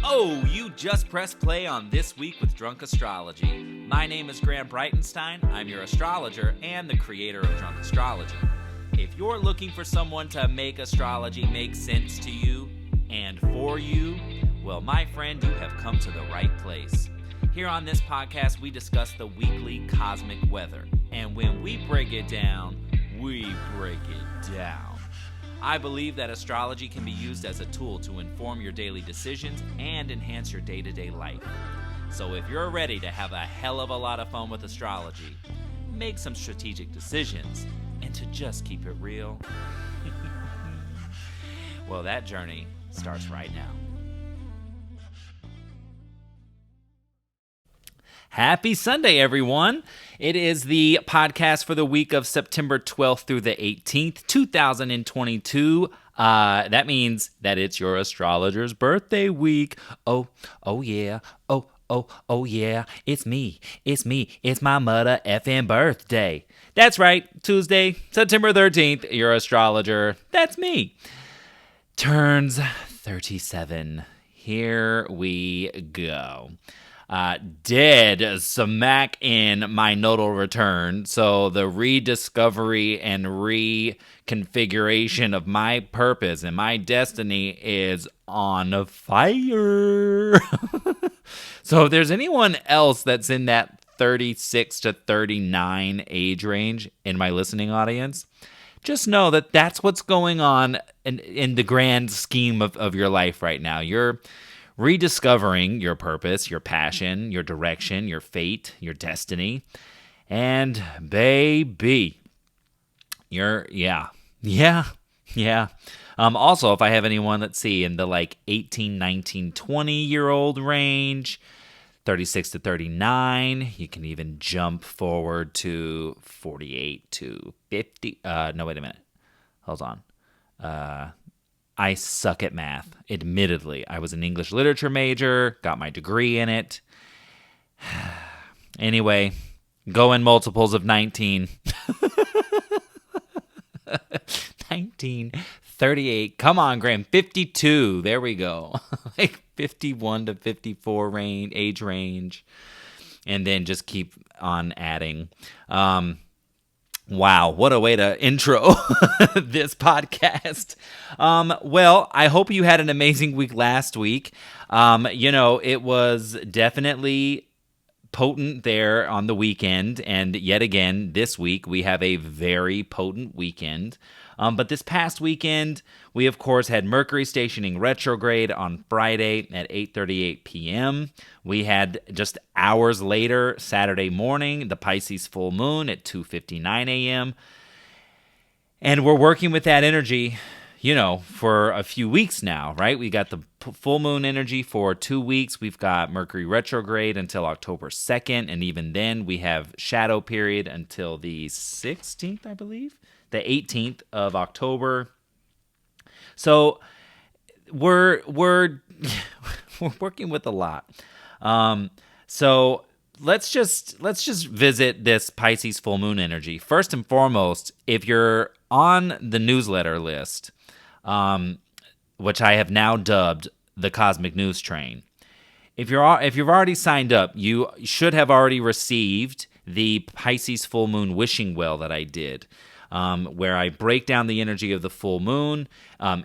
Oh, you just pressed play on This Week with Drunk Astrology. My name is Graham Breitenstein. I'm your astrologer and the creator of Drunk Astrology. If you're looking for someone to make astrology make sense to you and for you, well, my friend, you have come to the right place. Here on this podcast, we discuss the weekly cosmic weather. And when we break it down, we break it down. I believe that astrology can be used as a tool to inform your daily decisions and enhance your day-to-day life. So if you're ready to have a hell of a lot of fun with astrology, make some strategic decisions, and to just keep it real, well, that journey starts right now. Happy Sunday, everyone. It is the podcast for the week of September 12th through the 18th, 2022. That means that it's your astrologer's birthday week. Oh yeah. Oh yeah. It's me. It's my mother effing birthday. That's right. Tuesday, September 13th, your astrologer. That's me. Turns 37. Here we go. Dead smack in my nodal return, so the rediscovery and reconfiguration of my purpose and my destiny is on fire. So if there's anyone else that's in that 36 to 39 age range in my listening audience, just know that that's what's going on in the grand scheme of your life right now. You're rediscovering your purpose, your passion, your direction, your fate, your destiny. And baby, yeah. Also, if I have anyone, let's see, in the like 18, 19, 20-year-old range, 36 to 39, you can even jump forward to 48 to 50. No, wait a minute. Hold on. I suck at math, admittedly. I was an English literature major, got my degree in it. Anyway, go in multiples of 19. 19, 38. Come on, Graham. 52. There we go. Like 51 to 54 age range. And then just keep on adding. Wow, what a way to intro this podcast. Well, I hope you had an amazing week last week. It was definitely potent there on the weekend, and yet again, this week, we have a very potent weekend. But this past weekend, we, of course, had Mercury stationing retrograde on Friday at 8:38 p.m. We had just hours later, Saturday morning, the Pisces full moon at 2:59 a.m. And we're working with that energy, for a few weeks now, right? We got the full moon energy for 2 weeks. We've got Mercury retrograde until October 2nd. And even then, we have shadow period until the 16th, I believe. The 18th of October. So we're working with a lot. So let's just visit this Pisces full moon energy. First and foremost, if you're on the newsletter list, which I have now dubbed the Cosmic News Train, if you've already signed up, you should have already received the Pisces full moon wishing well that I did. Where I break down the energy of the full moon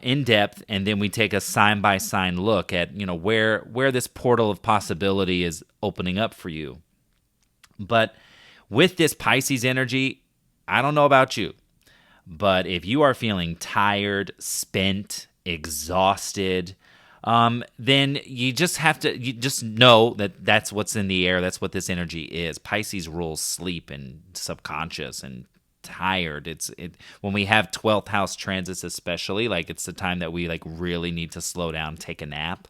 in depth, and then we take a sign-by-sign look at where this portal of possibility is opening up for you. But with this Pisces energy, I don't know about you, but if you are feeling tired, spent, exhausted, then you just know that that's what's in the air. That's what this energy is. Pisces rules sleep and subconscious and tired. When we have 12th house transits, especially, like, it's the time that we like really need to slow down, take a nap,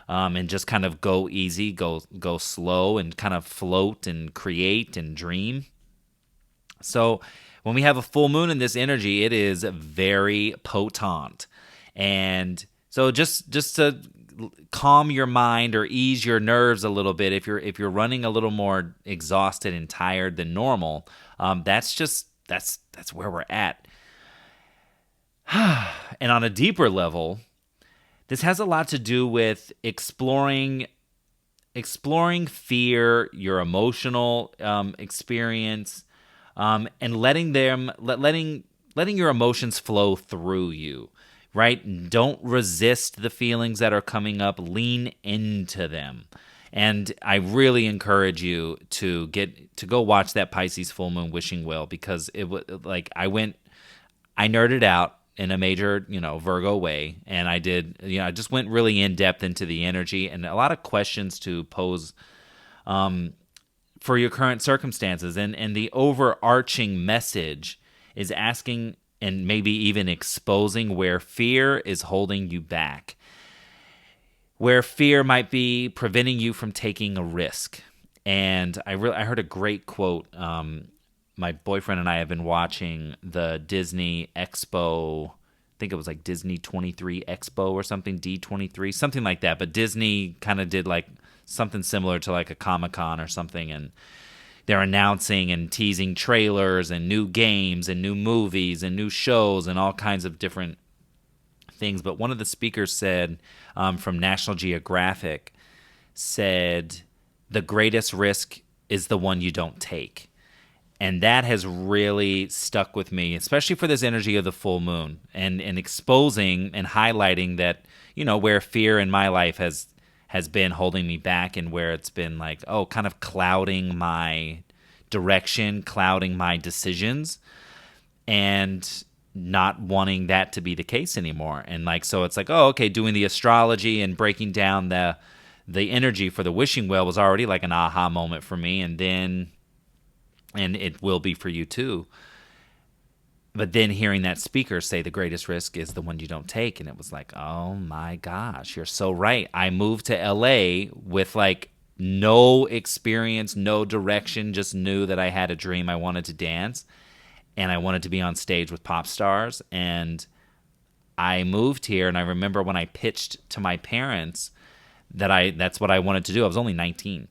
and just kind of go easy, go slow, and kind of float and create and dream. So when we have a full moon in this energy, it is very potent. And so just to calm your mind or ease your nerves a little bit, if you're running a little more exhausted and tired than normal, that's where we're at. And on a deeper level, This has a lot to do with exploring fear, your emotional experience, and letting your emotions flow through you. Right? Don't resist the feelings that are coming up. Lean into them. And I really encourage you to go watch that Pisces full moon wishing well, because it was like I nerded out in a major, Virgo way. And I just went really in depth into the energy and a lot of questions to pose for your current circumstances. And the overarching message is asking and maybe even exposing where fear is holding you back, where fear might be preventing you from taking a risk. And I heard a great quote. My boyfriend and I have been watching the Disney Expo. I think it was like Disney 23 Expo or something, D23, something like that. But Disney kind of did like something similar to like a Comic-Con or something. And they're announcing and teasing trailers and new games and new movies and new shows and all kinds of different things. But one of the speakers said, from National Geographic, said, the greatest risk is the one you don't take. And that has really stuck with me, especially for this energy of the full moon, and exposing and highlighting that, where fear in my life has been holding me back, and where it's been like, kind of clouding my direction, clouding my decisions, and not wanting that to be the case anymore. And like, so it's like, doing the astrology and breaking down the energy for the wishing well was already like an aha moment for me. And it will be for you too. But then hearing that speaker say the greatest risk is the one you don't take. And it was like, oh my gosh, you're so right. I moved to LA with like no experience, no direction, just knew that I had a dream. I wanted to dance and I wanted to be on stage with pop stars. And I moved here, and I remember when I pitched to my parents that's what I wanted to do. I was only 19.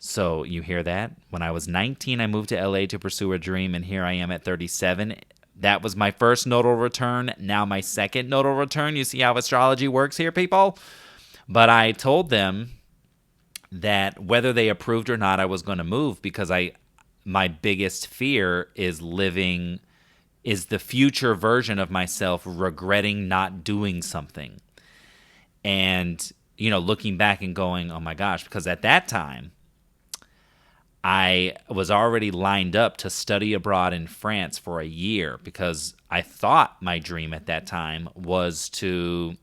So you hear that? When I was 19, I moved to LA to pursue a dream, and here I am at 37. That was my first nodal return. Now my second nodal return. You see how astrology works here, people? But I told them that whether they approved or not, I was going to move, because my biggest fear is the future version of myself regretting not doing something. And, looking back and going, oh my gosh, because at that time, I was already lined up to study abroad in France for a year, because I thought my dream at that time was to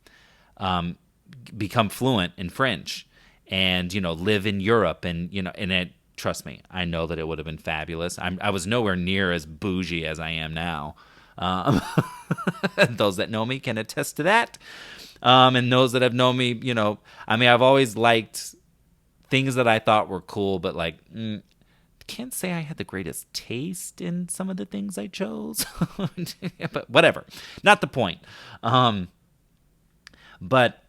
become fluent in French and, live in Europe. And, trust me, I know that it would have been fabulous. I was nowhere near as bougie as I am now. Those that know me can attest to that. And those that have known me, I've always liked things that I thought were cool, but like, can't say I had the greatest taste in some of the things I chose. But whatever, not the point. But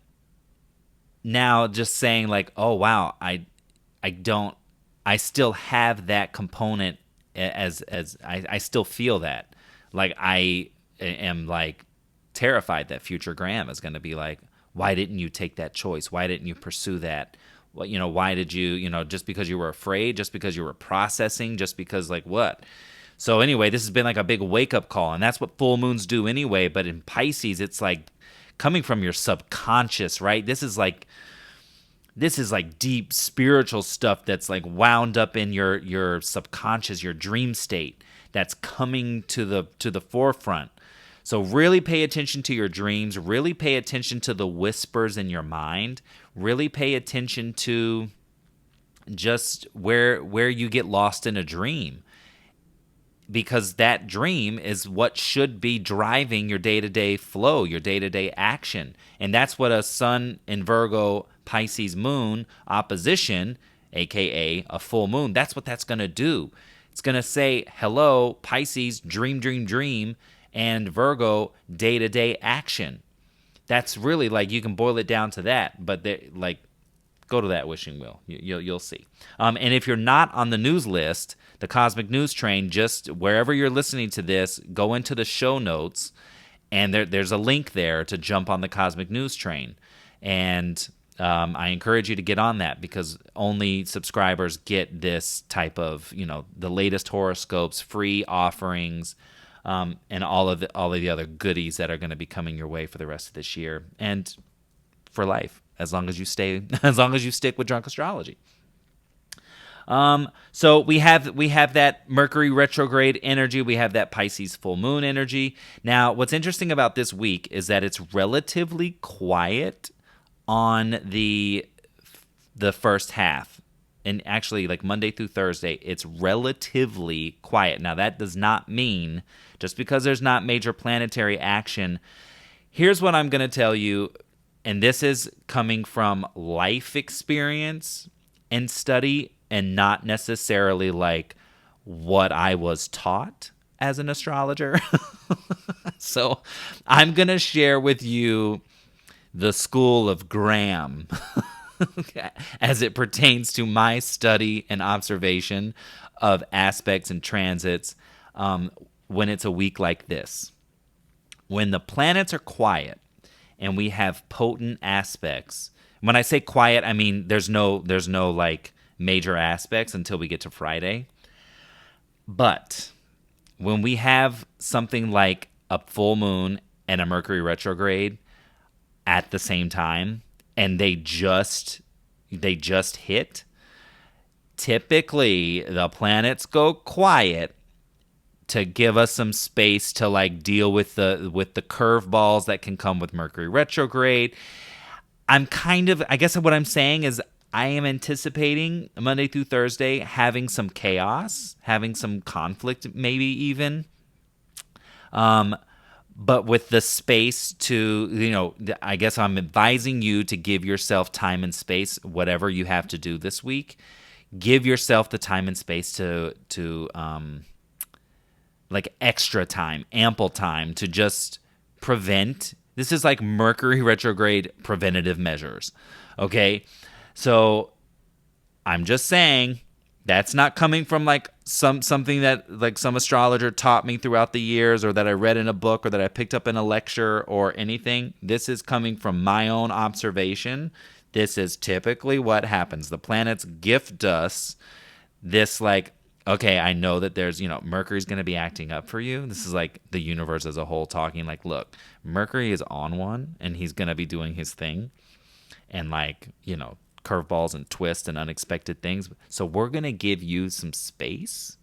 now just saying like, oh wow, I still have that component, as I still feel that. Like I am like terrified that future Graham is going to be like, why didn't you take that choice? Why didn't you pursue that? Why did you, just because you were afraid, just because you were processing, just because like what? So anyway, this has been like a big wake up call, and that's what full moons do anyway. But in Pisces, it's like coming from your subconscious, right? This is like deep spiritual stuff that's like wound up in your subconscious, your dream state, that's coming to the forefront. So really pay attention to your dreams. Really pay attention to the whispers in your mind. Really pay attention to just where you get lost in a dream. Because that dream is what should be driving your day-to-day flow, your day-to-day action. And that's what a Sun in Virgo Pisces moon opposition, aka a full moon, that's what that's going to do. It's going to say, hello, Pisces, dream, dream, dream, and Virgo, day-to-day action. That's really like, you can boil it down to that, but like, go to that wishing wheel. You'll see. And if you're not on the news list, the Cosmic News Train, just wherever you're listening to this, go into the show notes And there's a link there to jump on the cosmic news train. And I encourage you to get on that, because only subscribers get this type of, the latest horoscopes, free offerings, and all of the other goodies that are going to be coming your way for the rest of this year and for life, as long as you stick with Drunk Astrology. So we have that Mercury retrograde energy. We have that Pisces full moon energy. Now, what's interesting about this week is that it's relatively quiet on the first half. And actually, like Monday through Thursday, it's relatively quiet. Now, that does not mean, just because there's not major planetary action, here's what I'm going to tell you, and this is coming from life experience and study, and not necessarily like what I was taught as an astrologer. So I'm going to share with you the school of Graham as it pertains to my study and observation of aspects and transits when it's a week like this. When the planets are quiet and we have potent aspects. When I say quiet, I mean there's no like major aspects until we get to Friday. But when we have something like a full moon and a Mercury retrograde at the same time, and they just hit, typically the planets go quiet to give us some space to like deal with the curveballs that can come with Mercury retrograde. I guess what I'm saying is I am anticipating Monday through Thursday having some chaos, having some conflict, maybe even. But with the space to, I guess I'm advising you to give yourself time and space, whatever you have to do this week. Give yourself the time and space to like extra time, ample time to just prevent. This is like Mercury retrograde preventative measures, okay? So I'm just saying that's not coming from like something that like some astrologer taught me throughout the years, or that I read in a book, or that I picked up in a lecture or anything. This is coming from my own observation. This is typically what happens. The planets gift us this like, okay, I know that there's, Mercury's going to be acting up for you. This is like the universe as a whole talking like, look, Mercury is on one and he's going to be doing his thing. And like, curveballs and twists and unexpected things. So we're going to give you some space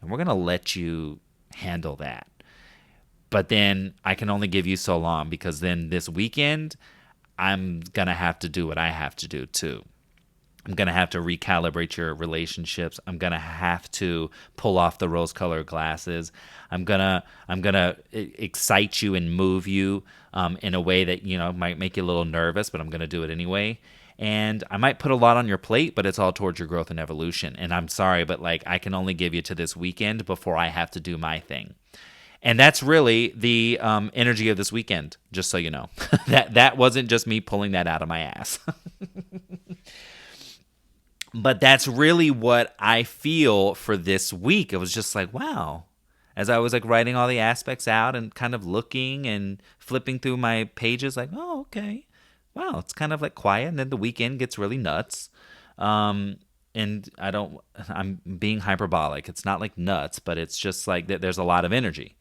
and we're going to let you handle that. But then I can only give you so long, because then this weekend I'm going to have to do what I have to do too. I'm going to have to recalibrate your relationships. I'm going to have to pull off the rose-colored glasses. I'm going to excite you and move you in a way that, might make you a little nervous, but I'm going to do it anyway. And I might put a lot on your plate, but it's all towards your growth and evolution. And I'm sorry, but like I can only give you to this weekend before I have to do my thing. And that's really the energy of this weekend, just so you know. that wasn't just me pulling that out of my ass. But that's really what I feel for this week. It was just like, wow. As I was like writing all the aspects out and kind of looking and flipping through my pages, like, oh, okay. Wow, it's kind of like quiet, and then the weekend gets really nuts. And I'm being hyperbolic. It's not like nuts, but it's just like there's a lot of energy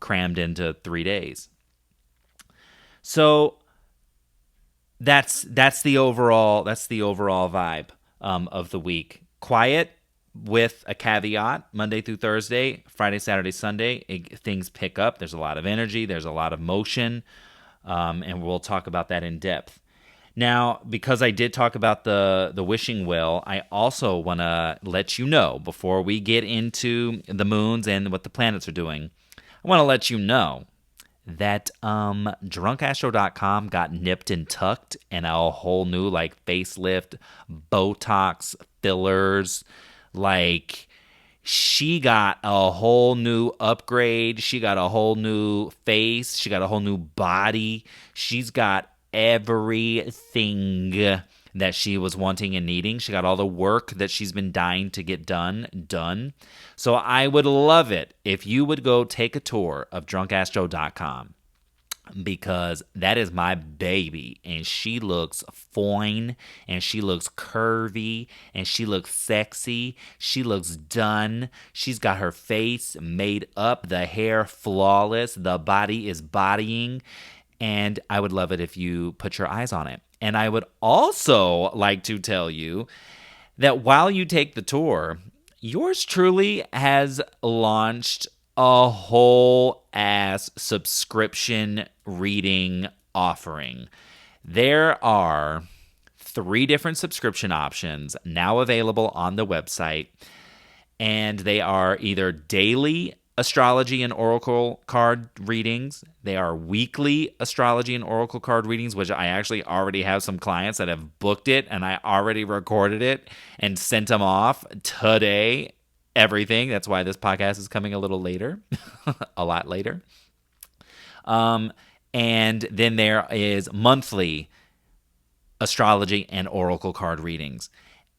crammed into 3 days. So that's the overall vibe of the week. Quiet with a caveat. Monday through Thursday, Friday, Saturday, Sunday, things pick up. There's a lot of energy. There's a lot of motion. And we'll talk about that in depth. Now, because I did talk about the wishing well, I also want to let you know, before we get into the moons and what the planets are doing, I want to let you know that drunkastro.com got nipped and tucked, and a whole new like facelift, Botox, fillers, like she got a whole new upgrade. She got a whole new face. She got a whole new body. She's got everything that she was wanting and needing. She got all the work that she's been dying to get done. So I would love it if you would go take a tour of drunkastro.com. because that is my baby, and she looks fine, and she looks curvy, and she looks sexy, she looks done, she's got her face made up, the hair flawless, the body is bodying, and I would love it if you put your eyes on it. And I would also like to tell you that while you take the tour, yours truly has launched a whole ass subscription reading offering. There are 3 different subscription options now available on the website, and they are either daily astrology and oracle card readings. They are weekly astrology and oracle card readings, which I actually already have some clients that have booked it, and I already recorded it and sent them off today. Everything. That's why this podcast is coming a little later, a lot later. And then there is monthly astrology and oracle card readings,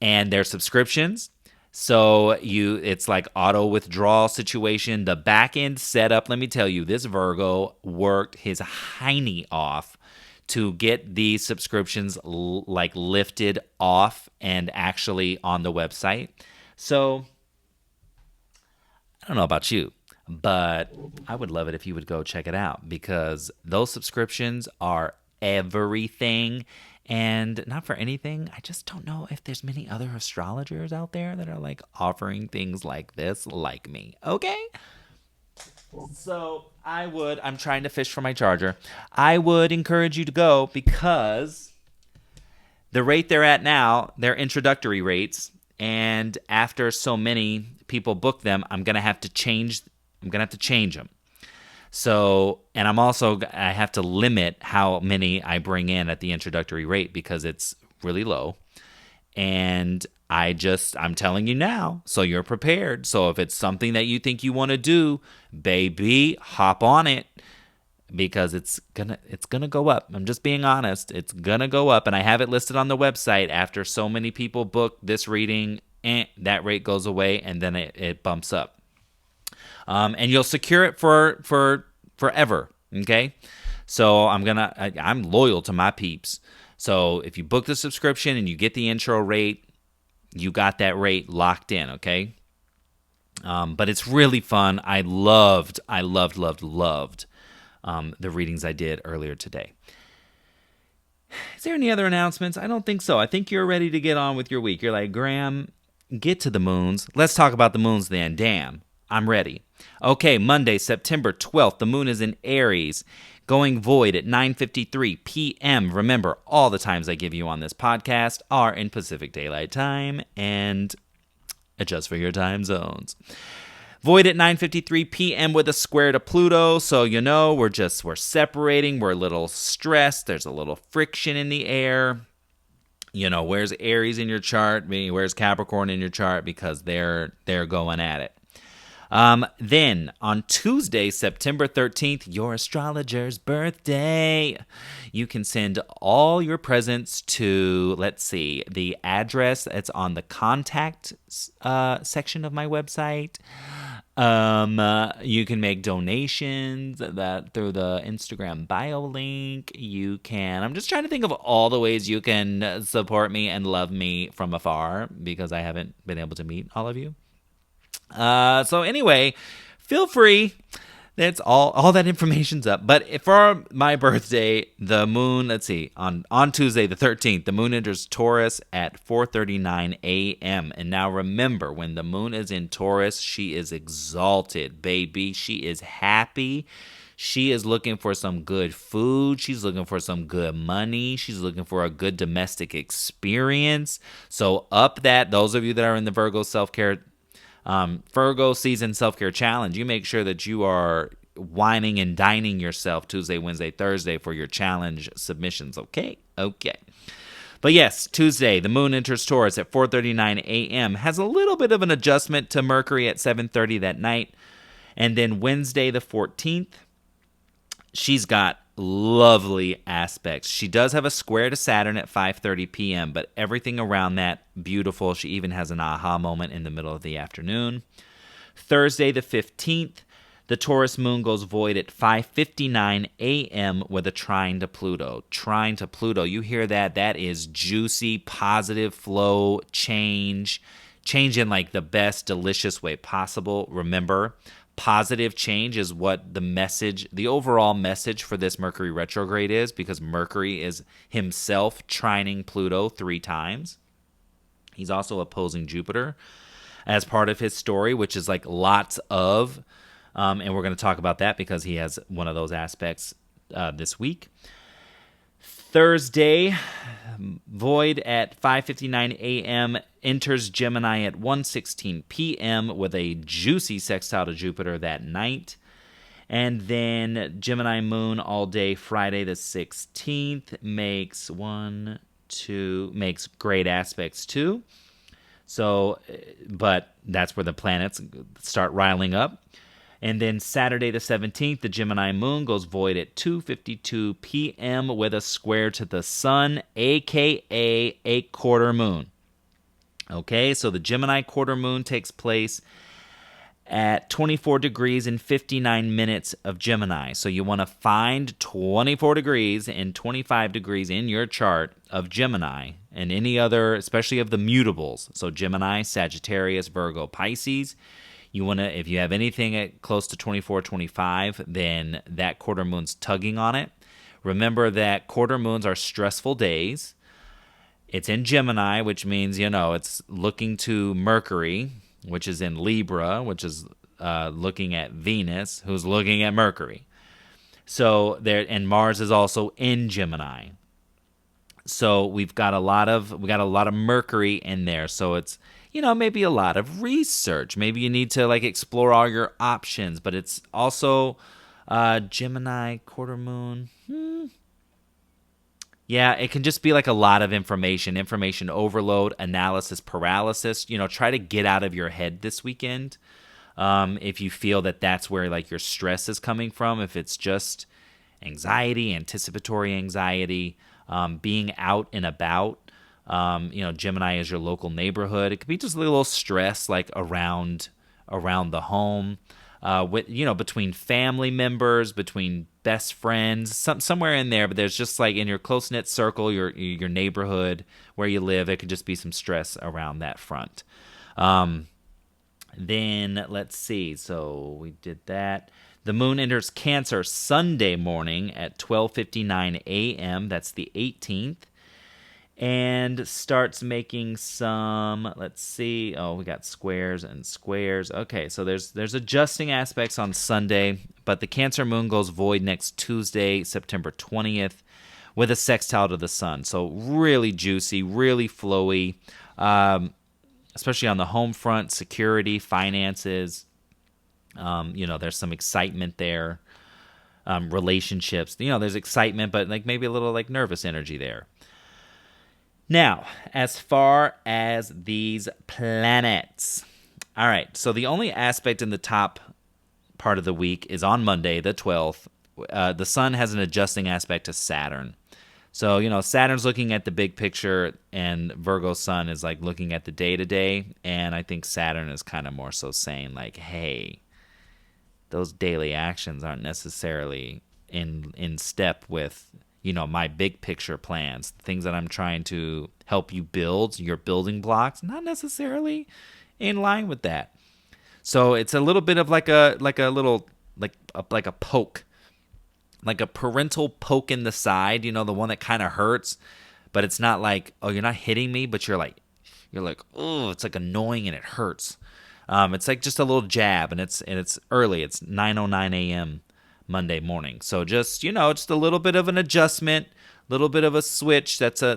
and they're subscriptions. So it's like auto withdrawal situation. The back end setup, let me tell you, this Virgo worked his hiney off to get these subscriptions like lifted off and actually on the website. So I don't know about you, but I would love it if you would go check it out, because those subscriptions are everything. And not for anything, I just don't know if there's many other astrologers out there that are like offering things like this, like me. Okay? So I'm trying to fish for my charger. I would encourage you to go, because the rate they're at now, they're introductory rates. And after so many people book them, I'm going to have to change them. So, and I have to limit how many I bring in at the introductory rate, because it's really low. And I'm telling you now, so you're prepared. So if it's something that you think you want to do, baby, hop on it, because it's gonna go up. I'm just being honest. It's gonna go up, and I have it listed on the website. After so many people book this reading, that rate goes away, and then it bumps up. And you'll secure it for forever. Okay, so I'm loyal to my peeps. So if you book the subscription and you get the intro rate, you got that rate locked in. Okay, but it's really fun. I loved the readings I did earlier today. Is there any other announcements? I don't think so. I think you're ready to get on with your week. You're like, Graham, get to the moons. Let's talk about the moons then. Damn. I'm ready. Okay, Monday, September 12th, the moon is in Aries, going void at 9:53 p.m. Remember, all the times I give you on this podcast are in Pacific Daylight Time, and adjust for your time zones. Void at 9:53 p.m. with a square to Pluto, so we're separating, we're a little stressed, there's a little friction in the air. Where's Aries in your chart? Where's Capricorn in your chart? Because they're going at it. Then on Tuesday, September 13th, your astrologer's birthday. You can send all your presents to, let's see, the address that's on the contact section of my website. You can make donations through the Instagram bio link. I'm just trying to think of all the ways you can support me and love me from afar, because I haven't been able to meet all of you. So anyway, feel free. That's all that information's up. But for my birthday, the moon, let's see, on Tuesday the 13th, the moon enters Taurus at 4:39 a.m. And now remember, when the moon is in Taurus, she is exalted, baby. She is happy. She is looking for some good food. She's looking for some good money. She's looking for a good domestic experience. So those of you that are in the Virgo Virgo season self-care challenge, you make sure that you are whining and dining yourself Tuesday, Wednesday, Thursday for your challenge submissions. Okay. But yes, Tuesday, the moon enters Taurus at 4:39 a.m. Has a little bit of an adjustment to Mercury at 7:30 that night. And then Wednesday, the 14th, she's got lovely aspects. She does have a square to Saturn at 5:30 p.m., but everything around that, beautiful. She even has an aha moment in the middle of the afternoon. Thursday, the 15th, The Taurus moon goes void at 5:59 a.m. with a trine to Pluto. Trine to Pluto. You hear that? That is juicy, positive flow, change in like the best, delicious way possible. Remember, positive change is what the overall message for this Mercury retrograde is, because Mercury is himself trining Pluto 3 times. He's also opposing Jupiter as part of his story, which is like lots of, and we're going to talk about that because he has one of those aspects this week. Thursday, void at 5:59 a.m., enters Gemini at 1:16 p.m. with a juicy sextile to Jupiter that night. And then Gemini moon all day Friday the 16th makes makes great aspects too. So, but that's where the planets start riling up. And then Saturday the 17th, the Gemini moon goes void at 2:52 p.m. with a square to the sun, a.k.a. a quarter moon. Okay, so the Gemini quarter moon takes place at 24 degrees and 59 minutes of Gemini. So you want to find 24 degrees and 25 degrees in your chart of Gemini and any other, especially of the mutables. So Gemini, Sagittarius, Virgo, Pisces. You want to, if you have anything at close to 24, 25, then that quarter moon's tugging on it. Remember that quarter moons are stressful days. It's in Gemini, which means, it's looking to Mercury, which is in Libra, which is looking at Venus, who's looking at Mercury. So there, and Mars is also in Gemini. So we've got a lot of Mercury in there. So it's, maybe a lot of research. Maybe you need to like explore all your options, but it's also Gemini quarter moon. Yeah, it can just be like a lot of information overload, analysis paralysis. Try to get out of your head this weekend. If you feel that that's where like your stress is coming from, if it's just anxiety, anticipatory anxiety, being out and about. Gemini is your local neighborhood. It could be just a little stress like around the home, between family members, between best friends, somewhere in there. But there's just like in your close knit circle, your neighborhood where you live, it could just be some stress around that front. Then let's see. So we did that. The moon enters Cancer Sunday morning at 12:59 a.m. That's the 18th. And starts making some, let's see, we got squares and squares. Okay, so there's adjusting aspects on Sunday, but the Cancer moon goes void next Tuesday, September 20th, with a sextile to the sun. So really juicy, really flowy, especially on the home front, security, finances. There's some excitement there. Relationships, there's excitement, but like maybe a little like nervous energy there. Now, as far as these planets. All right, so the only aspect in the top part of the week is on Monday, the 12th. The sun has an adjusting aspect to Saturn. So, Saturn's looking at the big picture, and Virgo's sun is like looking at the day-to-day. And I think Saturn is kind of more so saying like, hey, those daily actions aren't necessarily in step with my big picture plans, things that I'm trying to help you build, your building blocks, not necessarily in line with that. So it's a little bit of like a poke, like a parental poke in the side, the one that kind of hurts, but it's not like, oh, you're not hitting me, but you're like, oh, it's like annoying and it hurts. It's like just a little jab, and it's early. It's 9:09 a.m. Monday morning. So just, just a little bit of an adjustment, a little bit of a switch. That's a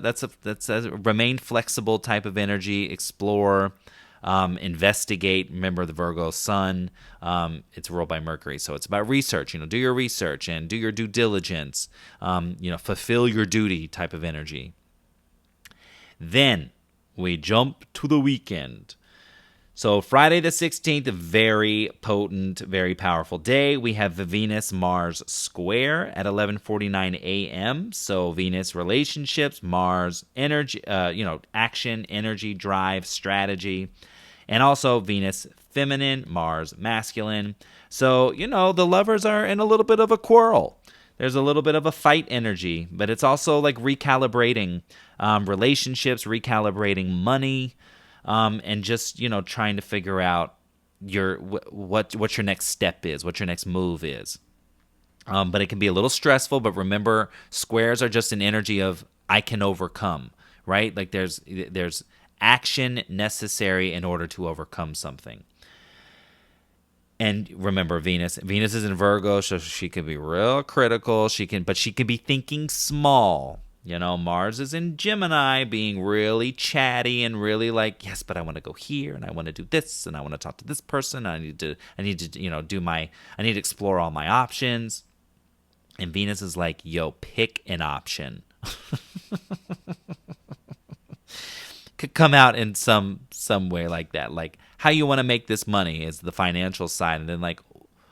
remain flexible type of energy. Explore, investigate. Remember the Virgo sun, it's ruled by Mercury. So it's about research, do your research and do your due diligence, fulfill your duty type of energy. Then we jump to the weekend. So Friday the 16th, a very potent, very powerful day. We have the Venus-Mars square at 11:49 a.m. So Venus relationships, Mars energy, action, energy, drive, strategy, and also Venus feminine, Mars masculine. So, the lovers are in a little bit of a quarrel. There's a little bit of a fight energy, but it's also like recalibrating relationships, recalibrating money, and just, trying to figure out what your next step is, what your next move is. But it can be a little stressful, but remember, squares are just an energy of I can overcome, right? Like there's action necessary in order to overcome something. And remember, Venus is in Virgo, so she could be real critical. But she can be thinking small. Mars is in Gemini, being really chatty and really like, yes, but I want to go here and I want to do this and I want to talk to this person. I need to I need to explore all my options. And Venus is like, yo, pick an option. Could come out in some way like that. Like how you want to make this money is the financial side. And then like,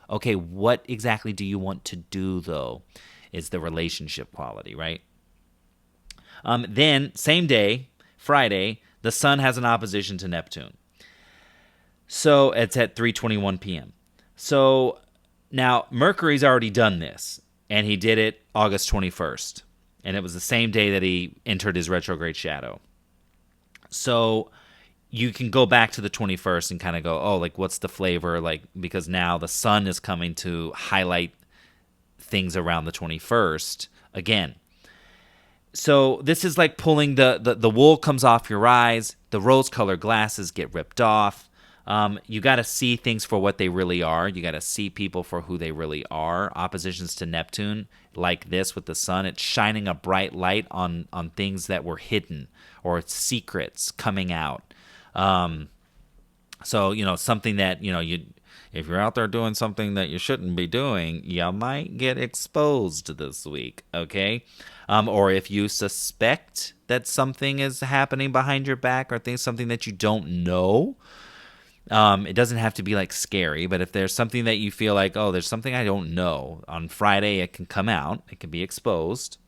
okay, what exactly do you want to do though is the relationship quality, right? Then same day, Friday, the sun has an opposition to Neptune. So it's at 3:21 p.m. So now Mercury's already done this. And he did it August 21st. And it was the same day that he entered his retrograde shadow. So you can go back to the 21st and kind of go, oh, like what's the flavor? Like, because now the sun is coming to highlight things around the 21st again. So this is like pulling the wool comes off your eyes. The rose-colored glasses get ripped off. You got to see things for what they really are. You got to see people for who they really are. Oppositions to Neptune, like this with the sun, it's shining a bright light on things that were hidden or secrets coming out. So, something that, if you're out there doing something that you shouldn't be doing, you might get exposed this week, okay? Or if you suspect that something is happening behind your back or something that you don't know, it doesn't have to be like scary, but if there's something that you feel like, oh, there's something I don't know, on Friday it can come out, it can be exposed.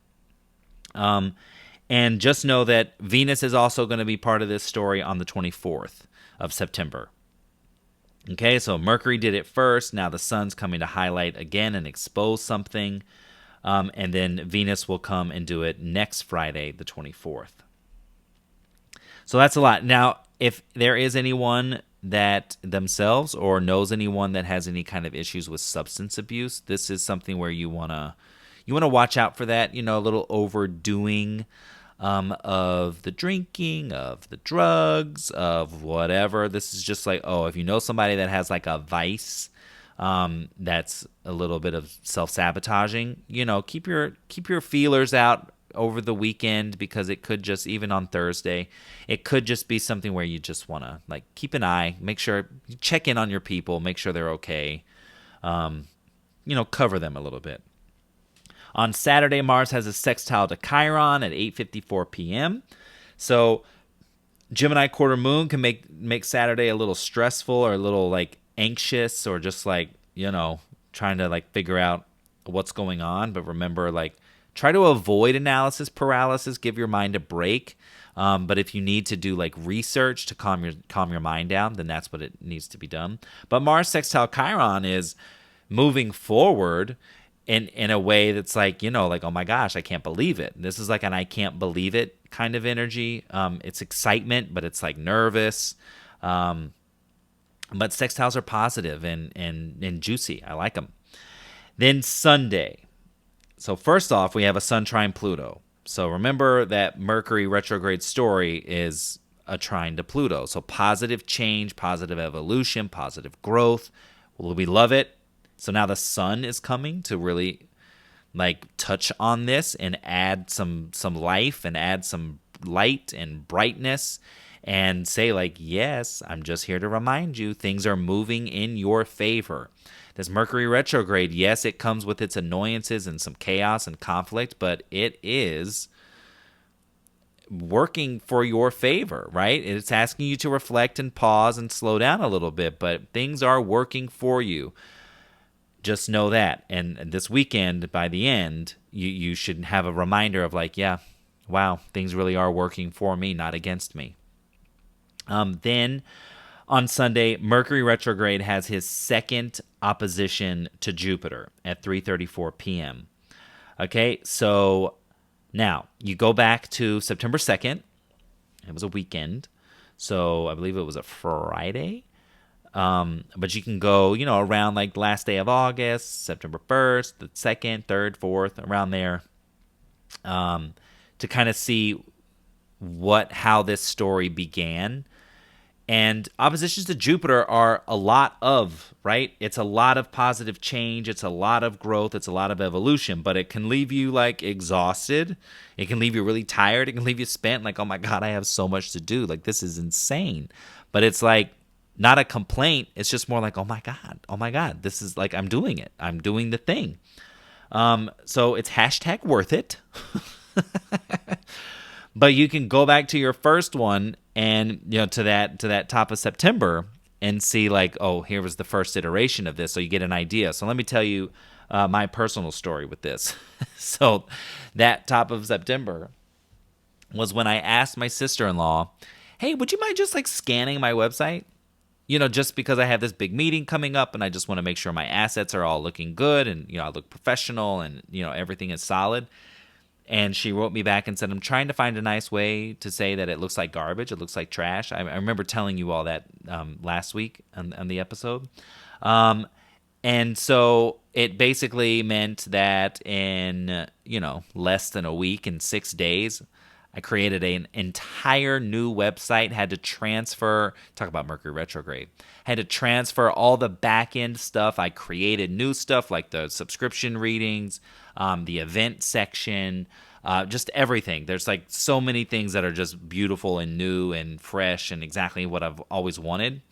And just know that Venus is also going to be part of this story on the 24th of September. Okay, so Mercury did it first. Now the sun's coming to highlight again and expose something. And then Venus will come and do it next Friday, the 24th. So that's a lot. Now, if there is anyone that themselves or knows anyone that has any kind of issues with substance abuse, this is something where you want to watch out for that, a little overdoing of the drinking, of the drugs, of whatever. This is just like, oh, if you know somebody that has like a vice, that's a little bit of self-sabotaging, keep your feelers out over the weekend, because it could just, even on Thursday, it could just be something where you just want to like keep an eye, make sure, check in on your people, make sure they're okay, cover them a little bit. On Saturday, Mars has a sextile to Chiron at 8:54 p.m. So Gemini quarter moon can make Saturday a little stressful or a little like anxious, or just like, trying to like figure out what's going on. But remember, like, try to avoid analysis paralysis, give your mind a break. But if you need to do like research to calm your mind down, then that's what it needs to be done. But Mars sextile Chiron is moving forward in a way that's like, like, oh my gosh, I can't believe it. This is like an I can't believe it kind of energy. It's excitement, but it's like nervous. But sextiles are positive and juicy. I like them. Then Sunday. So first off, we have a Sun trine Pluto. So remember that Mercury retrograde story is a trine to Pluto. So positive change, positive evolution, positive growth. Well, we love it. So now the sun is coming to really like touch on this and add some life and add some light and brightness and say like, yes, I'm just here to remind you things are moving in your favor. This Mercury retrograde, yes, it comes with its annoyances and some chaos and conflict, but it is working for your favor, right? It's asking you to reflect and pause and slow down a little bit, but things are working for you. Just know that. And this weekend, by the end, you should have a reminder of like, yeah, wow, things really are working for me, not against me. Then On Sunday, Mercury retrograde has his second opposition to Jupiter at 3:34 p.m. Okay, so now you go back to September 2nd. It was a weekend, so I believe it was a Friday. But you can go, around like the last day of August, September 1st, the 2nd, 3rd, 4th, around there, to kind of see how this story began. And oppositions to Jupiter are a lot of, right? It's a lot of positive change. It's a lot of growth. It's a lot of evolution, but it can leave you like exhausted. It can leave you really tired. It can leave you spent like, oh my God, I have so much to do. Like, this is insane. But it's like not a complaint. It's just more like, oh my God, this is like, I'm doing it. I'm doing the thing. So it's #worth it. But you can go back to your first one and to that top of September and see like, oh, here was the first iteration of this, so you get an idea. So let me tell you my personal story with this. So that top of September was when I asked my sister-in-law, hey, would you mind just like scanning my website? Just because I have this big meeting coming up and I just want to make sure my assets are all looking good and I look professional and everything is solid. And she wrote me back and said, I'm trying to find a nice way to say that it looks like garbage. It looks like trash. I remember telling you all that last week on the episode. And so it basically meant that in, less than a week, in 6 days, I created an entire new website, had to transfer, talk about Mercury retrograde, had to transfer all the back-end stuff. I created new stuff like the subscription readings, the event section, just everything. There's like so many things that are just beautiful and new and fresh and exactly what I've always wanted.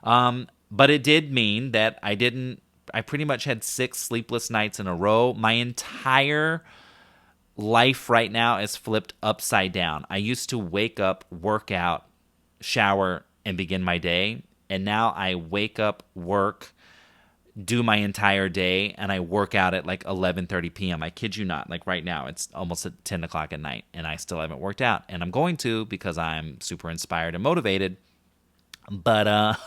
But it did mean that I pretty much had 6 sleepless nights in a row. My entire life right now is flipped upside down. I used to wake up, work out, shower, and begin my day. And now I wake up, work, do my entire day, and I work out at like 11:30 p.m. I kid you not. Like right now, it's almost at 10 o'clock at night, and I still haven't worked out. And I'm going to because I'm super inspired and motivated. But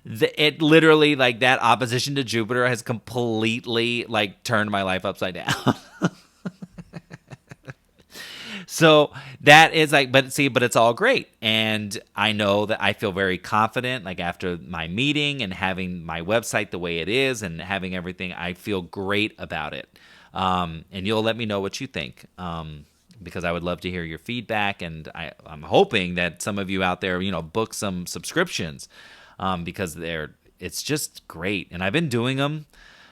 it literally, like, that opposition to Jupiter has completely like turned my life upside down. So that is like, but it's all great. And I know that I feel very confident, like after my meeting and having my website the way it is and having everything, I feel great about it. And you'll let me know what you think. Because I would love to hear your feedback. And I'm hoping that some of you out there, book some subscriptions, because it's just great. And I've been doing them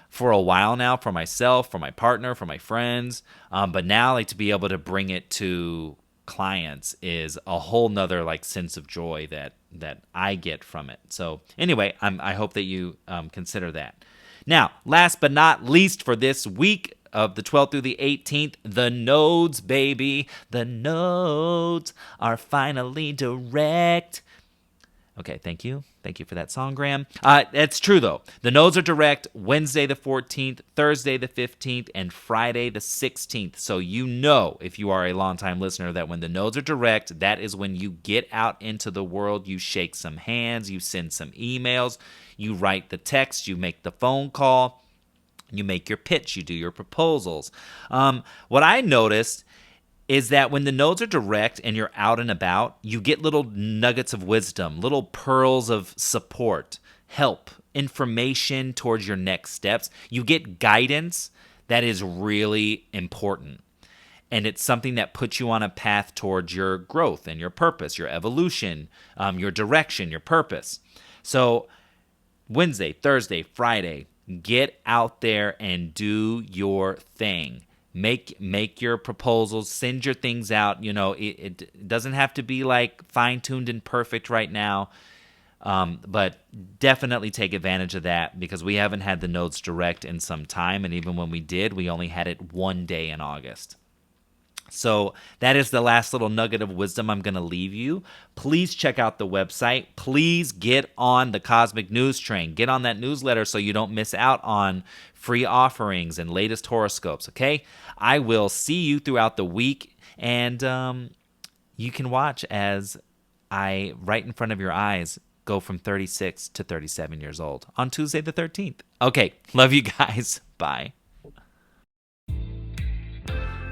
for a while now, for myself, for my partner, for my friends. But now, like, to be able to bring it to clients is a whole nother like sense of joy that I get from it. So anyway, I hope that you consider that. Now, last but not least for this week of the 12th through the 18th, the nodes, baby. The nodes are finally direct. Okay, thank you. Thank you for that song, Graham. It's true, though. The nodes are direct Wednesday the 14th, Thursday the 15th, and Friday the 16th. So if you are a longtime listener, that when the nodes are direct, that is when you get out into the world, you shake some hands, you send some emails, you write the text, you make the phone call, you make your pitch, you do your proposals. What I noticed is that when the nodes are direct and you're out and about, you get little nuggets of wisdom, little pearls of support, help, information towards your next steps. You get guidance that is really important. And it's something that puts you on a path towards your growth and your purpose, your evolution, your direction, your purpose. So Wednesday, Thursday, Friday, get out there and do your thing. Make your proposals, send your things out. It doesn't have to be like fine-tuned and perfect right now, but definitely take advantage of that because we haven't had the nodes direct in some time, and even when we did, we only had it one day in August. So that is the last little nugget of wisdom I'm going to leave you. Please check out the website. Please get on the Cosmic News Train. Get on that newsletter so you don't miss out on free offerings and latest horoscopes, okay? I will see you throughout the week, and you can watch as right in front of your eyes, go from 36 to 37 years old on Tuesday the 13th. Okay, love you guys. Bye.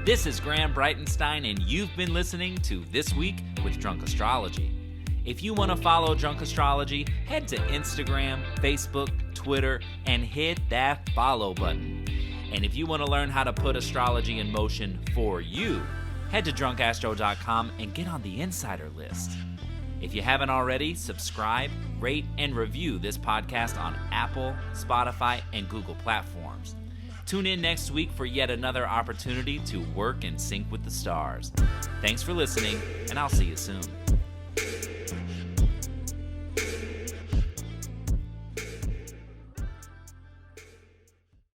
This is Graham Breitenstein, and you've been listening to This Week with Drunk Astrology. If you want to follow Drunk Astrology, head to Instagram, Facebook, Twitter, and hit that follow button. And if you want to learn how to put astrology in motion for you, head to drunkastro.com and get on the insider list. If you haven't already, subscribe, rate, and review this podcast on Apple, Spotify, and Google platforms. Tune in next week for yet another opportunity to work in sync with the stars. Thanks for listening, and I'll see you soon.